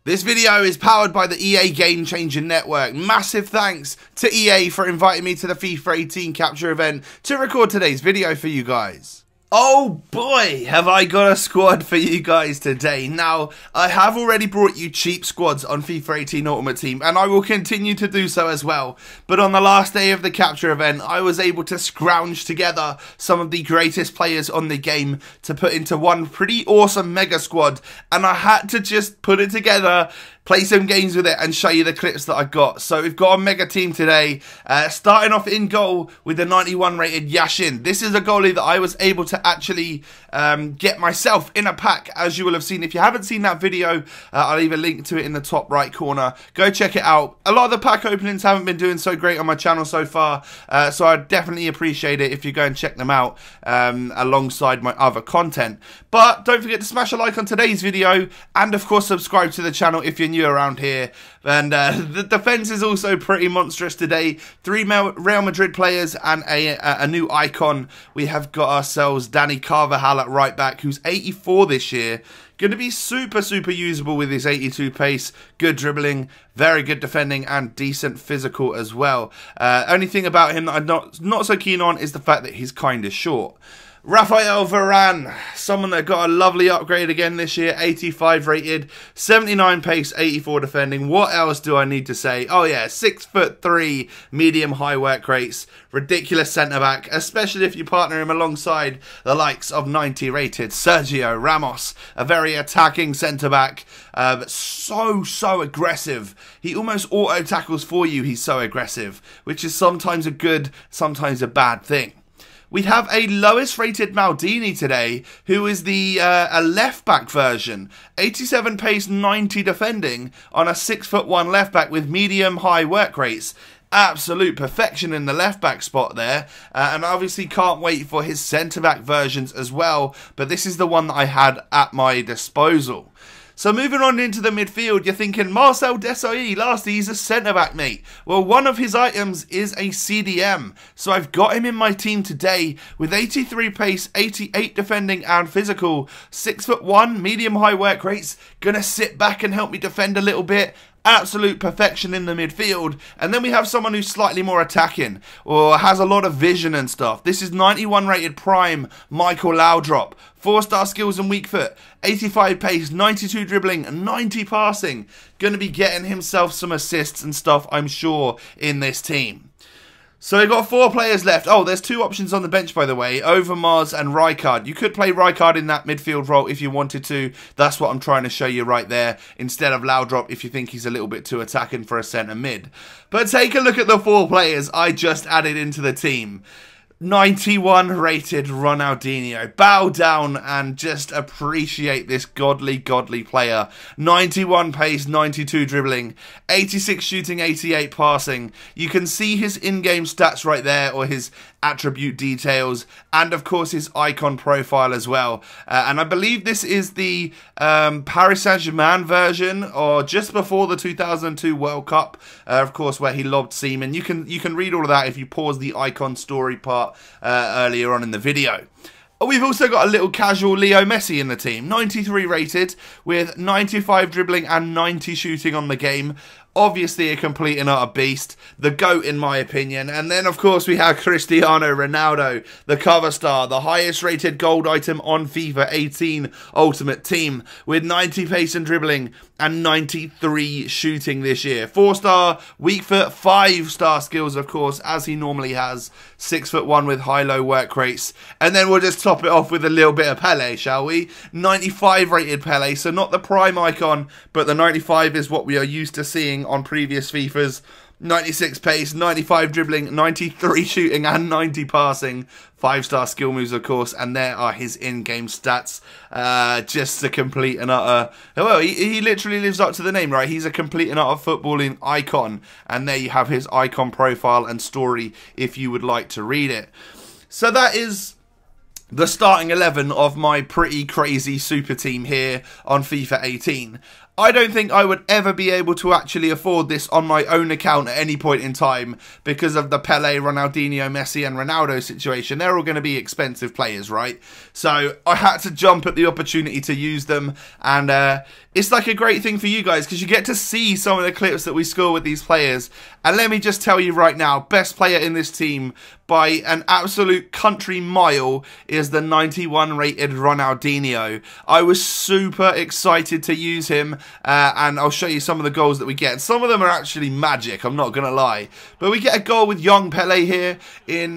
This video is powered by the EA Game Changer Network. Massive thanks to EA for inviting me to the FIFA 18 capture event to record today's video for you guys. Oh boy, have I got a squad for you guys today. Now, I have already brought you cheap squads on FIFA 18 Ultimate Team, and I will continue to do so as well. But on the last day of the capture event, I was able to scrounge together some of the greatest players on the game to put into one pretty awesome mega squad, and I had to just put it together, play some games with it and show you the clips that I got. So we've got a mega team today, starting off in goal with the 91 rated Yashin. This is a goalie that I was able to actually get myself in a pack, as you will have seen. If you haven't seen that video, I'll leave a link to it in the top right corner. Go check it out. A lot of the pack openings haven't been doing so great on my channel so far, so I'd definitely appreciate it if you go and check them out alongside my other content. But don't forget to smash a like on today's video, and of course subscribe to the channel if you're new around here. And the defense is also pretty monstrous today. 3 Real Madrid players and a new icon. We have got ourselves Danny Carvajal at right back, who's 84 this year. Going to be super usable with his 82 pace, good dribbling, very good defending, and decent physical as well. Only thing about him that I'm not so keen on is the fact that he's kind of short. Rafael Varane, someone that got a lovely upgrade again this year, 85 rated, 79 pace, 84 defending. What else do I need to say? Oh yeah, 6'3", medium high work rates, ridiculous centre back, especially if you partner him alongside the likes of 90 rated Sergio Ramos, a very attacking centre back, but so aggressive. He almost auto tackles for you. He's so aggressive, which is sometimes a good, sometimes a bad thing. We have a lowest rated Maldini today, who is the a left back version. 87 pace, 90 defending on a 6'1" left back with medium high work rates. Absolute perfection in the left back spot there, and obviously can't wait for his centre back versions as well, but this is the one that I had at my disposal. So moving on into the midfield, you're thinking Marcel Desailly, lastly, he's a centre-back, mate. Well, one of his items is a CDM, so I've got him in my team today with 83 pace, 88 defending and physical, 6'1", medium-high work rates, gonna sit back and help me defend a little bit. Absolute perfection in the midfield. And then we have someone who's slightly more attacking or has a lot of vision and stuff. This is 91 rated prime Michael Laudrup. 4-star skills and weak foot, 85 pace, 92 dribbling, 90 passing. Gonna be getting himself some assists and stuff, I'm sure, in this team. So we've got 4 players left. Oh, there's 2 options on the bench, by the way. Overmars and Rijkaard. You could play Rijkaard in that midfield role if you wanted to. That's what I'm trying to show you right there. Instead of Laudrup if you think he's a little bit too attacking for a centre mid. But take a look at the 4 players I just added into the team. 91 rated Ronaldinho. Bow down and just appreciate this godly player. 91 pace, 92 dribbling, 86 shooting, 88 passing. You can see his in-game stats right there, or his attribute details, and of course his icon profile as well. And I believe this is the Paris Saint-Germain version, or just before the 2002 World Cup, of course, where he lobbed semen. You can read all of that if you pause the icon story part earlier on in the video. We've also got a little casual Leo Messi in the team, 93 rated with 95 dribbling and 90 shooting on the game. Obviously a complete and utter beast, the GOAT in my opinion. And then of course we have Cristiano Ronaldo, the cover star, the highest rated gold item on FIFA 18 Ultimate Team, with 90 pace and dribbling and 93 shooting this year. 4-star weak foot, 5-star skills of course, as he normally has. 6'1" with high-low work rates. And then we'll just top it off with a little bit of Pele, shall we? 95 rated Pele, so not the prime icon, but the 95 is what we are used to seeing on previous FIFAs. 96 pace, 95 dribbling, 93 shooting and 90 passing. 5-star skill moves of course, and there are his in-game stats. Just a complete and utter, well, he literally lives up to the name, right? He's a complete and utter footballing icon, and there you have his icon profile and story if you would like to read it. So that is the starting 11 of my pretty crazy super team here on FIFA 18. I don't think I would ever be able to actually afford this on my own account at any point in time because of the Pele, Ronaldinho, Messi and Ronaldo situation. They're all going to be expensive players, right? So I had to jump at the opportunity to use them, and it's like a great thing for you guys because you get to see some of the clips that we score with these players. And let me just tell you right now, best player in this team by an absolute country mile is the 91 rated Ronaldinho. I was super excited to use him, and I'll show you some of the goals that we get. Some of them are actually magic, I'm not going to lie. But we get a goal with young Pele here in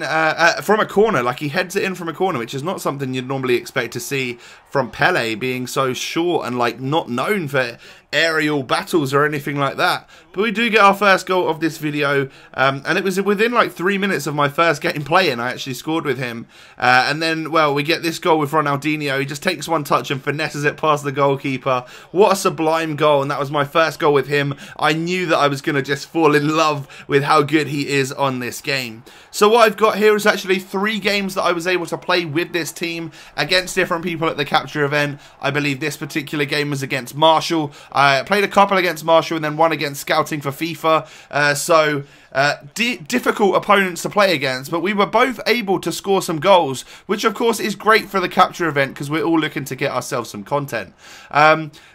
from a corner, like he heads it in from a corner, which is not something you'd normally expect to see from Pele, being so short and like not known for aerial battles or anything like that. But we do get our first goal of this video, and it was within like 3 minutes of my first game playing. I actually scored with him, and then, well, we get this goal with Ronaldinho. He just takes one touch and finesses it past the goalkeeper. What a sublime goal, and that was my first goal with him. I knew that I was going to just fall in love with how good he is on this game. So what I've got here is actually 3 games that I was able to play with this team against different people at the capture event. I believe this particular game was against Marshall. I played a couple against Marshall and then one against Scouting for FIFA. Difficult opponents to play against, but we were both able to score some goals, which of course is great for the capture event because we're all looking to get ourselves some content.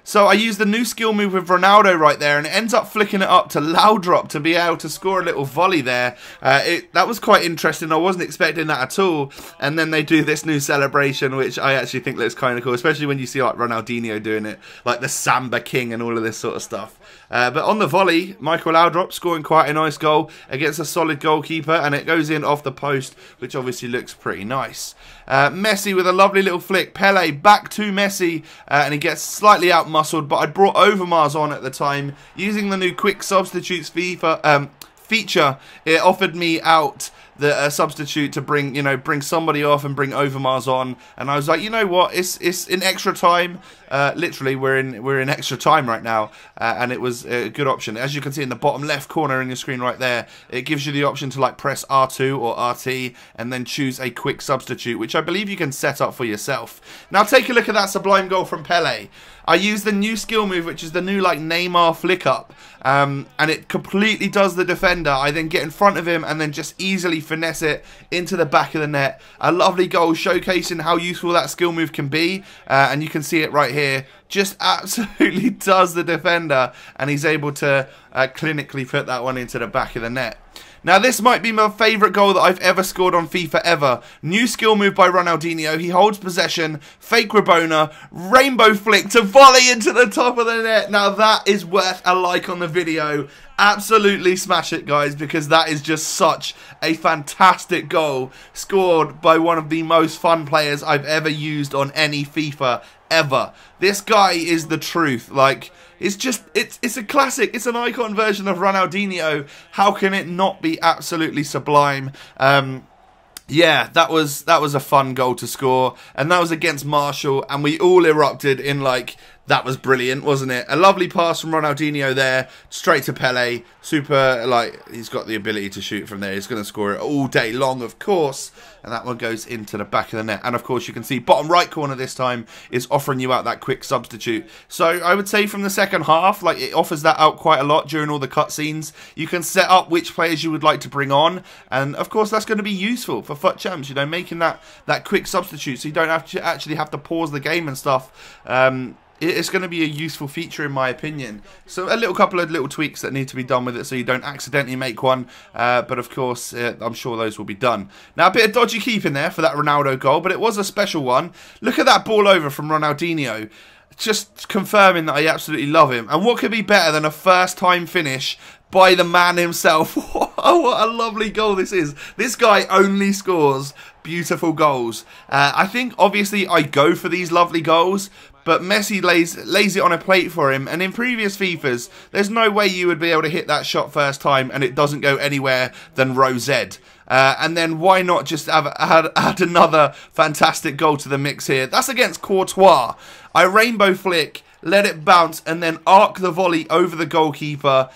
So I used the new skill move with Ronaldo right there, and it ends up flicking it up to loud drop to be able to score a little volley there. That was quite interesting. I wasn't expecting that at all. And then they do this new celebration, which I actually think looks kind of cool, especially when you see like Ronaldinho doing it, like the Samba King and all of this sort of stuff. But on the volley, Michael Laudrup scoring quite a nice goal against a solid goalkeeper, and it goes in off the post, which obviously looks pretty nice. Messi with a lovely little flick. Pele back to Messi, and he gets slightly out-muscled, but I'd brought Overmars on at the time. Using the new quick substitutes FIFA feature, it offered me out the substitute to bring somebody off and bring Overmars on, and I was like, you know what, it's in extra time. Literally, we're in extra time right now, and it was a good option. As you can see in the bottom left corner in your screen right there, it gives you the option to like press R2 or RT and then choose a quick substitute, which I believe you can set up for yourself. Now take a look at that sublime goal from Pele. I use the new skill move, which is the new like Neymar flick up, and it completely does the defender. I then get in front of him and then just easily finesse it into the back of the net. A lovely goal showcasing how useful that skill move can be, and you can see it right here. Just absolutely does the defender, and he's able to clinically put that one into the back of the net. Now this might be my favourite goal that I've ever scored on FIFA ever. New skill move by Ronaldinho. He holds possession, fake Rabona, rainbow flick to volley into the top of the net. Now that is worth a like on the video. Absolutely smash it, guys, because that is just such a fantastic goal scored by one of the most fun players I've ever used on any FIFA ever. This guy is the truth. Like, it's a classic. It's an icon version of Ronaldinho. How can it not be absolutely sublime? Yeah, that was a fun goal to score, and that was against Marshall, and we all erupted in like, that was brilliant, wasn't it? A lovely pass from Ronaldinho there, straight to Pele. Super, like, he's got the ability to shoot from there. He's going to score it all day long, of course. And that one goes into the back of the net. And, of course, you can see bottom right corner this time is offering you out that quick substitute. So, I would say from the second half, like, it offers that out quite a lot during all the cutscenes. You can set up which players you would like to bring on. And, of course, that's going to be useful for FUT Champs, you know, making that quick substitute so you don't actually have to pause the game and stuff. It's going to be a useful feature in my opinion. So a couple of little tweaks that need to be done with it so you don't accidentally make one. But of course, I'm sure those will be done. Now a bit of dodgy keeping there for that Ronaldo goal, but it was a special one. Look at that ball over from Ronaldinho. Just confirming that I absolutely love him. And what could be better than a first time finish by the man himself? What a lovely goal this is. This guy only scores beautiful goals. I think obviously I go for these lovely goals, but Messi lays it on a plate for him, and in previous FIFAs, there's no way you would be able to hit that shot first time and it doesn't go anywhere than row Z. And then why not just add another fantastic goal to the mix here? That's against Courtois. I rainbow flick, let it bounce, and then arc the volley over the goalkeeper.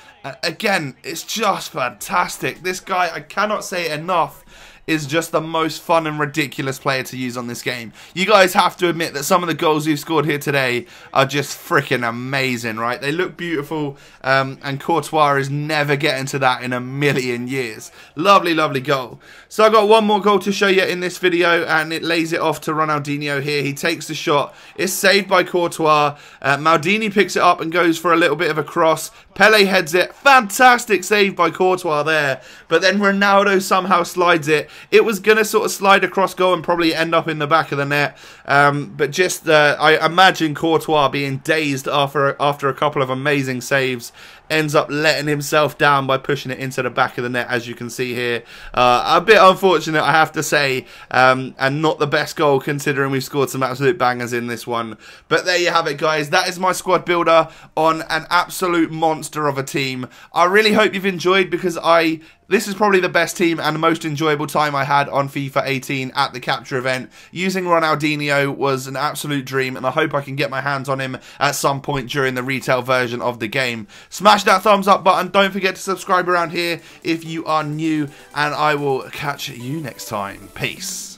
Again, it's just fantastic. This guy, I cannot say it enough. is just the most fun and ridiculous player to use on this game. You guys have to admit that some of the goals we've scored here today are just freaking amazing, right? They look beautiful, and Courtois is never getting to that in a million years. Lovely, lovely goal. So I got one more goal to show you in this video, and it lays it off to Ronaldinho here. He takes the shot. It's saved by Courtois. Maldini picks it up and goes for a little bit of a cross. Pele heads it. Fantastic save by Courtois there. But then Ronaldo somehow slides it. It was going to sort of slide across goal and probably end up in the back of the net. But just, I imagine Courtois being dazed after a couple of amazing saves, ends up letting himself down by pushing it into the back of the net, as you can see here. A bit unfortunate, I have to say, and not the best goal considering we've scored some absolute bangers in this one. But there you have it, guys. That is my squad builder on an absolute monster of a team. I really hope you've enjoyed, because this is probably the best team and the most enjoyable time I had on FIFA 18 at the capture event. Using Ronaldinho was an absolute dream, and I hope I can get my hands on him at some point during the retail version of the game. Smash that thumbs up button. Don't forget to subscribe around here if you are new, and I will catch you next time. Peace.